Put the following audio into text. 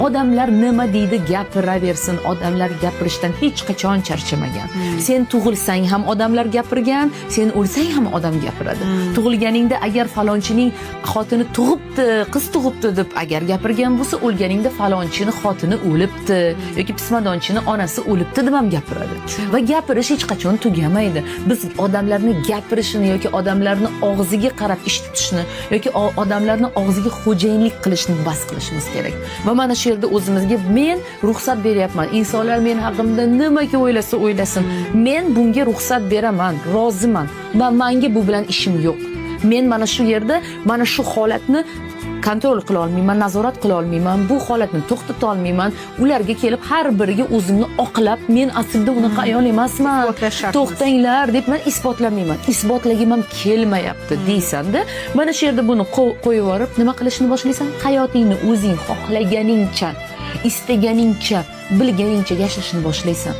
Odamlar nima deydi gapiraversin, odamlar gapirishdan hech qachon charchamagan. Sen tug'ilsang ham odamlar gapirgan, sen o'lsang ham odam gapiradi. Tug'ilganingda agar falonchining xotini tug'ibdi, qiz tug'ibdi deb agar gapirgan bo'lsa, o'lganingda falonchini xotini o'libdi yoki pismadonchini onasi o'libdi deb ham gapiradi. Va gapirish hech qachon tugamaydi. Biz odamlarni gapirishini yoki odamlarni og'ziga qarab ish tutishni yoki odamlarni og'ziga xo'jayinlik qilishni bas qilishimiz kerak. Va mana shu yerda o'zimizga men ruxsat beryapman. Insonlar men haqimda nimaga o'ylasa o'ylasin, men bunga ruxsat beraman, roziman va menga bu bilan ishim yo'q. Men mana shu yerda mana shu holatni kontrol qila olmayman, nazorat qila olmayman, bu holatni to'xtata olmayman. Ularga kelib har biriga o'zimni oqlab, men aslida unaqa ayol emasman, to'xtanglar deb men isbotlamayman. Isbotlagim ham kelmayapti deysanda, mana shu yerda buni qo'yib yuborib, nima qilishni boshlaysan? Hayotingni o'zing xohlaganingcha, istaganingcha, bilganingcha yashashni boshlaysan.